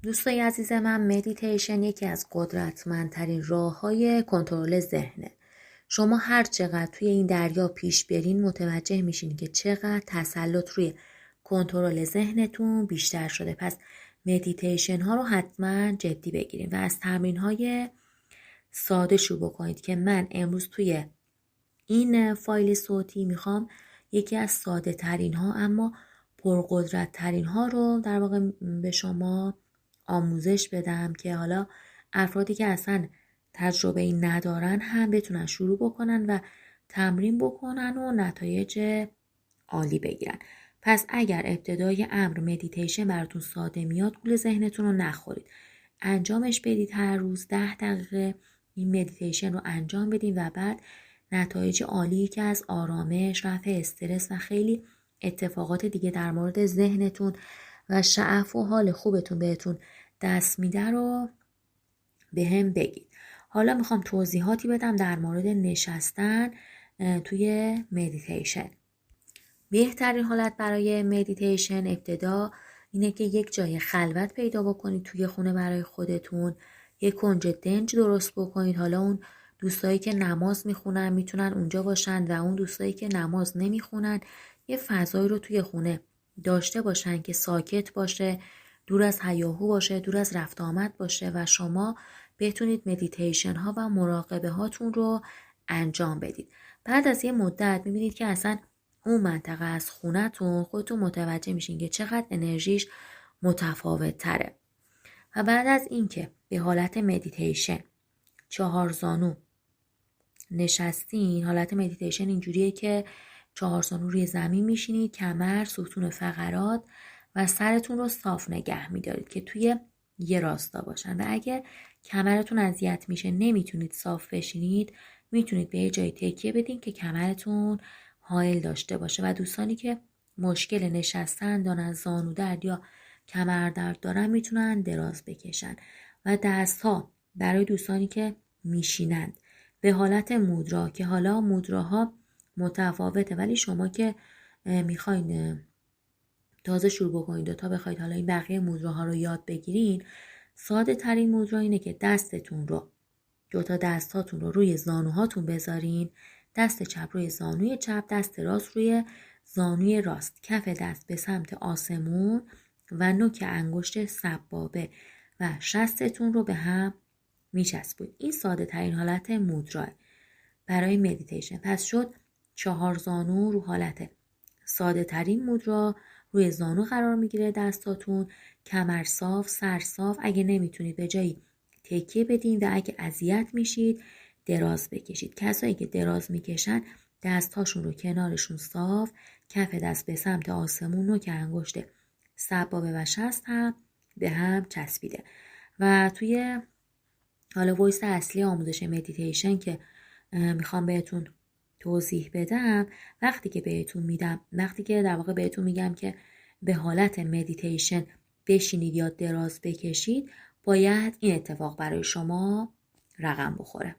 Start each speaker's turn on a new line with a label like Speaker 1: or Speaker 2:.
Speaker 1: دوستای عزیز من، مدیتیشن یکی از قدرتمندترین راه‌های کنترل ذهنه. شما هر چقدر توی این دریا پیش برین متوجه میشین که چقدر تسلط روی کنترل ذهنتون بیشتر شده. پس مدیتیشن ها رو حتما جدی بگیرین و از تمرین های ساده شروع بکنید که من امروز توی این فایل صوتی میخوام یکی از ساده ترین ها اما پرقدرت ترین ها رو در واقع به شما آموزش بدم که حالا افرادی که اصلا تجربه این ندارن هم بتونن شروع بکنن و تمرین بکنن و نتایج عالی بگیرن. پس اگر ابتدای امر مدیتیشن براتون ساده میاد، گول ذهنتون رو نخورید. انجامش بدید، هر روز 10 دقیقه این مدیتیشن رو انجام بدین و بعد نتایج عالی که از آرامش، رفع استرس و خیلی اتفاقات دیگه در مورد ذهنتون و شعف و حال خوبتون بهتون دست میده رو به هم بگید. حالا میخوام توضیحاتی بدم در مورد نشستن توی مدیتیشن. بهترین حالت برای مدیتیشن ابتدا اینه که یک جای خلوت پیدا بکنید توی خونه برای خودتون، یک کنج دنج درست بکنید. حالا اون دوستایی که نماز میخونن میتونن اونجا باشن و اون دوستایی که نماز نمیخونن یه فضایی رو توی خونه داشته باشن که ساکت باشه، دور از هیاهو باشه، دور از رفت آمد باشه و شما بتونید مدیتیشن ها و مراقبه هاتون رو انجام بدید. بعد از یه مدت میبینید که اصلا اون منطقه از خونتون خودتون متوجه میشین که چقدر انرژیش متفاوت تره. و بعد از اینکه به حالت مدیتیشن 4 زانو نشستین، حالت مدیتیشن اینجوریه که 4 زانو روی زمین میشینید، کمر، ستون فقرات و سرتون رو صاف نگه میدارید که توی یه راستا باشن و اگه کمرتون اذیت میشه نمیتونید صاف بشینید، میتونید به یه جای تکیه بدین که کمرتون حائل داشته باشه. و دوستانی که مشکل نشستن دارن، زانو درد یا کمر درد دارن، میتونن دراز بکشن. و دست ها برای دوستانی که میشینند به حالت مودرا، که حالا مودراها متفاوته ولی شما که میخواین تازه شروع بکنید تا بخواید حالا این بقیه مودراها رو یاد بگیرین، ساده ترین مودرا اینه که دستتون رو، دوتا دستاتون رو روی زانوهاتون بذارین، دست چپ روی زانوی چپ، دست راست روی زانوی راست، کف دست به سمت آسمون و نوک انگشت سبابه و شستتون رو به هم میچسبونید. این ساده ترین حالت مودرا برای مدیتیشن. پس شد 4 زانو رو حالت ساده ترین مودرا، روی زانو قرار میگیره دستاتون، کمر صاف، سر صاف. اگه نمیتونید به جایی تکیه بدین و اگه اذیت میشید دراز بکشید. کسایی که دراز میکشن دستهاشون رو کنارشون صاف، کف دست به سمت آسمون و که انگشت سبابه و شست هم به هم چسبیده. و توی حالا وایس اصلی آموزش مدیتیشن که میخوام بهتون توضیح بدم، وقتی که در واقع بهتون میگم که به حالت مدیتیشن بشینید یا دراز بکشید، باید این اتفاق برای شما رقم بخوره.